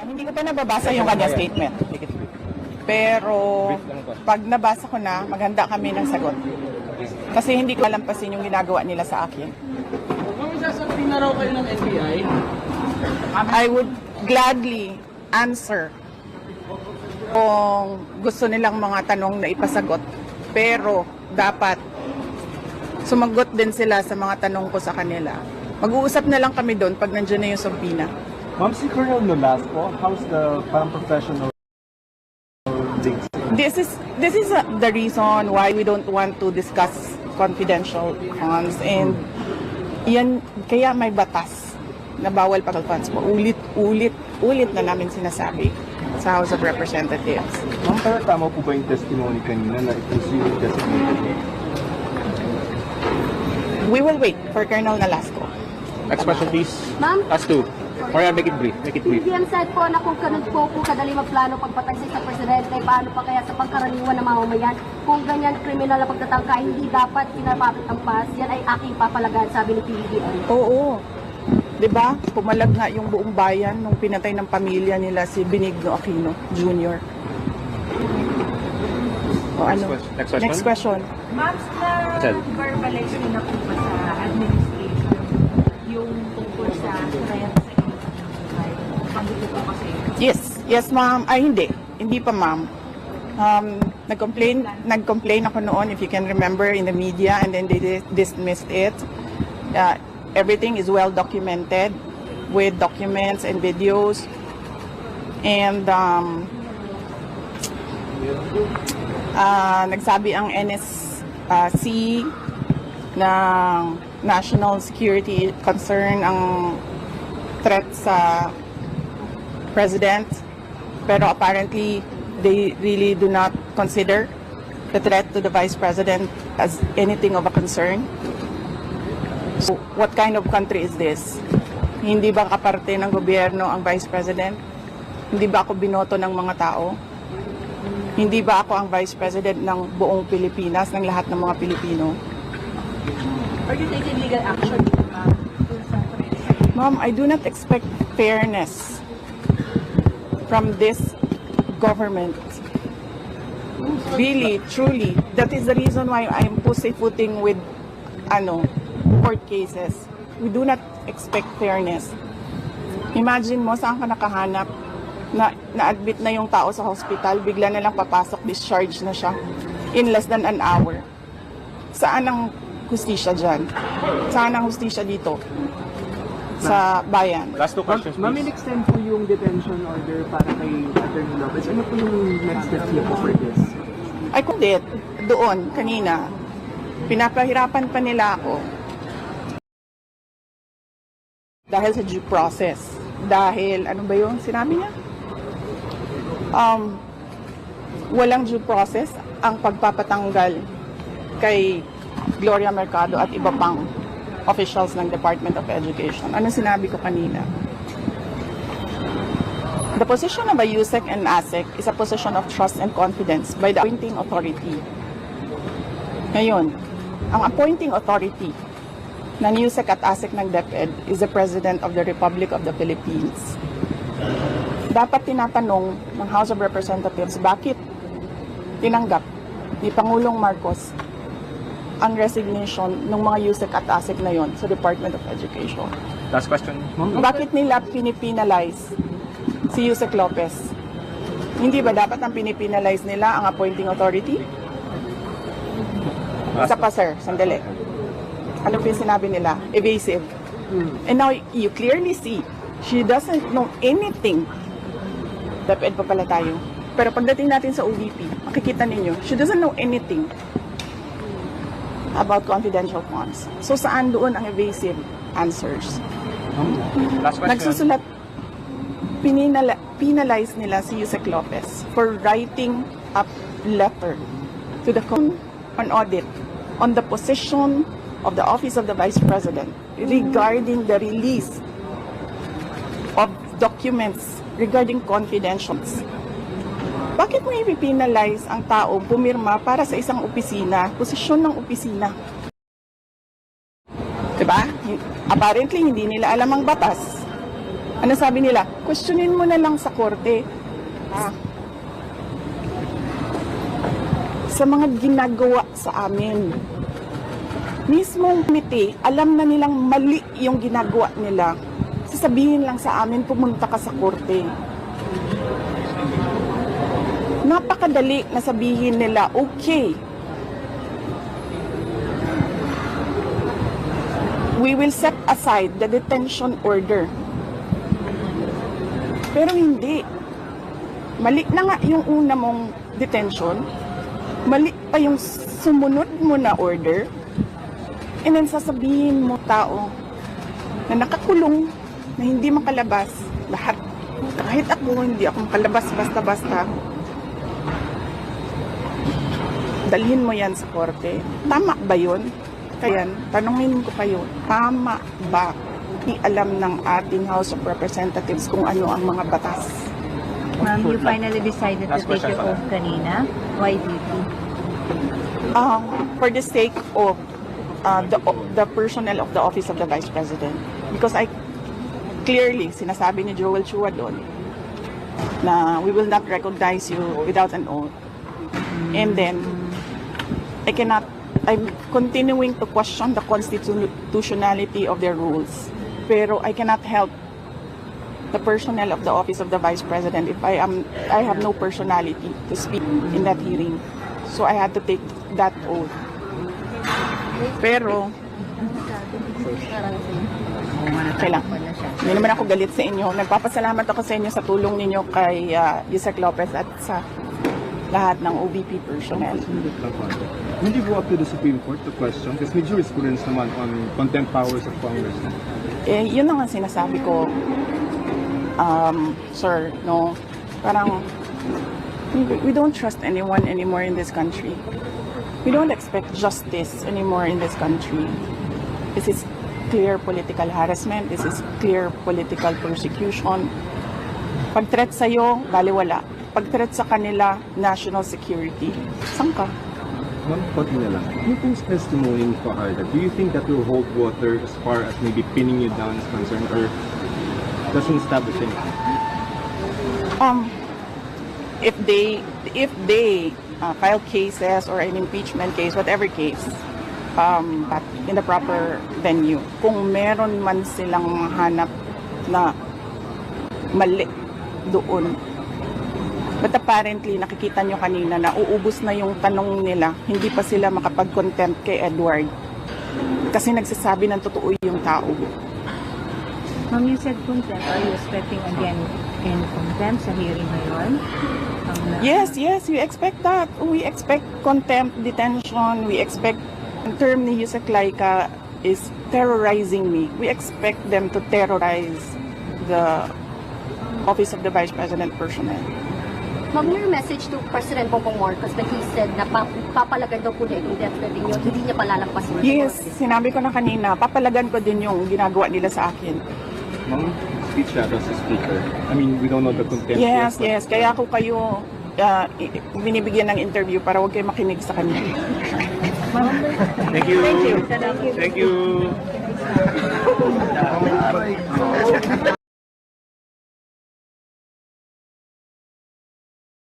Hindi ko pa nababasa yung kanya statement. Pero pag nabasa ko na, maghanda kami ng sagot. Kasi hindi ko alampasin yung ginagawa nila sa akin. Kung isasabihin na raw kayo ng NBI, I would gladly answer kung gusto nilang mga tanong na ipasagot. Pero dapat sumagot din sila sa mga tanong ko sa kanila. Mag-uusap na lang kami doon pag nandiyan na yung subpoena. Ma'am, si Colonel Nolasco, how's the parang professional links? This is the reason why we don't want to discuss confidential funds, and yan kaya may batas na bawal pag-funds po. Ulit na namin sinasabi sa House of Representatives. Ma'am, pero tama po ba yung testimony kanina na it was you who designated? We will wait for Colonel Nolasco. Next question, please. Ma'am? Last two. Maria, make it brief. Make it brief. PBM said po na kung ganun po kadali magplano pagpatagsik sa presidente, paano pa kaya sa pangkaraniwan ng mamamayan? Kung ganyan kriminal na pagtatangka, hindi dapat pinapapit ang pas, yan ay aking papalagan, sabi ni PBM. Oo. 'Di ba? Pumalag nga yung buong bayan nung pinatay ng pamilya nila si Benigno Aquino Jr. O ano? Next question. Ma'am, na-verbalize niyo na po ba sa administration yung tungkol sa threat sa pagbuto po kasi? Yes ma'am. Ay hindi pa ma'am. Nag-complain ako noon, if you can remember, in the media, and then they dismissed it. Everything is well documented with documents and videos. And nagsabi ang NSC na national security concern ang threat sa president, pero apparently they really do not consider the threat to the vice president as anything of a concern. So what kind of country is this? Hindi ba kaparte ng gobyerno ang vice president? Hindi ba ako binoto ng mga tao? Hindi ba ako ang vice president ng buong Pilipinas, ng lahat ng mga Pilipino? Are you taking legal action, ma'am? Ma'am, I do not expect fairness from this government. Really, truly. That is the reason why I am pussyfooting with court cases. We do not expect fairness. Imagine mo, saan ka nakahanap na na-admit na yung tao sa hospital, bigla na lang papasok, discharge na siya in less than an hour. Saan ang hustisya dyan? Saan ang hustisya dito? Sa bayan. Last two questions, Ma'am, please. in-extend po yung detention order para kay Attorney Lopez. Ano po yung next step niyo po for this? Ay kundi, doon, kanina, pinapahirapan pa nila ako dahil sa due process. Dahil, ano ba yung sinabi niya? Walang due process ang pagpapatanggal kay Gloria Mercado at iba pang officials ng Department of Education. Ano sinabi ko kanina? The position of a USEC and ASEC is a position of trust and confidence by the appointing authority. Ngayon, ang appointing authority ng USEC at ASEC ng DepEd is the President of the Republic of the Philippines. Dapat tinatanong ng House of Representatives bakit tinanggap ni Pangulong Marcos ang resignation ng mga USEC at ASEC na yon sa Department of Education. Last question. Bakit nila pinipinalize si Yusek Lopez? Hindi ba dapat ang pinipinalize nila ang appointing authority? Isa pa sir, sandali. Ano po yung sinabi nila? Evasive. And now you clearly see, she doesn't know anything. DepEd pa pala tayo. Pero pagdating natin sa OVP, makikita ninyo, she doesn't know anything about confidential funds. So saan doon ang evasive answers? Last question. Nagsusulat, penalize nila si Yusek Lopez for writing a letter to the on audit on the position of the Office of the Vice President regarding the release of documents regarding confidentials. Bakit mo ipipinalize ang tao pumirma para sa isang opisina, posisyon ng opisina? Diba? Apparently, hindi nila alam ang batas. Ano sabi nila? Questionin mo na lang sa korte. Sa mga ginagawa sa amin. Mismong komite, alam na nilang mali yung ginagawa nila. Sasabihin lang sa amin, pumunta ka sa korte. Napakadali na sabihin nila, okay, we will set aside the detention order. Pero hindi. Mali na nga yung una mong detention. Mali pa yung sumunod mo na order. And then sasabihin mo tao na nakakulong, na hindi makalabas. Lahat. Kahit ako, hindi ako makalabas basta-basta. Dalhin mo yan sa korte. Tama ba yun? Kaya, tanungin ko kayo, tama ba? Hindi alam ng ating House of Representatives kung ano ang mga batas. Ma'am, you finally decided to Last take question your pala. oath kanina. Why did you? For the sake of the personnel of the Office of the Vice President. Because I clearly, sinasabi ni Joel Chua doon, na we will not recognize you without an oath. And then, I'm continuing to question the constitutionality of their rules. Pero I cannot help the personnel of the Office of the Vice President if I have no personality to speak in that hearing. So I had to take that oath. Pero, kailan? Hindi naman ako galit sa inyo. Nagpapasalamat ako sa inyo sa tulong ninyo kay Yusek Lopez at sa lahat ng OVP personnel. Will you go up to the Supreme Court to question? Because may jurisprudence naman on contempt powers of Congress. Yun na nga sinasabi ko, sir, no, parang we don't trust anyone anymore in this country. We don't expect justice anymore in this country. This is clear political harassment. This is clear political persecution. Pag-threat sa'yo, baliwala. Pag-threat sa kanila, national security. Saan ka? One pati na lang. Yung post testimony ni Fajardo, do you think that will hold water as far as maybe pinning you down is concerned, or doesn't establish anything? If they file cases or an impeachment case, whatever case, at in the proper venue, kung meron man silang hanap na mali doon. But apparently, nakikita nyo kanina na uubos na yung tanong nila, hindi pa sila makapag-contempt kay Edward. Kasi nagsasabi ng totoo yung tao. Ma'am, you said contempt. Are you expecting again in contempt sa hearing ngayon? Yes, we expect that. We expect contempt, detention. We expect, ang term ni Yusek Laika is terrorizing me. We expect them to terrorize the Office of the Vice President personnel. Ma'am, your message to President Bongbong Marcos that he said na papalagan daw po niya itong death threat ninyo, hindi niya palalampasin. Yes, sinabi ko na kanina, papalagan ko din yung ginagawa nila sa akin. Ma'am, speech that as a speaker. I mean, we don't know the contempt. Yes. Kaya ako kayo binibigyan ng interview para huwag kayo makinig sa kanya. Thank you. Thank you. Thank you.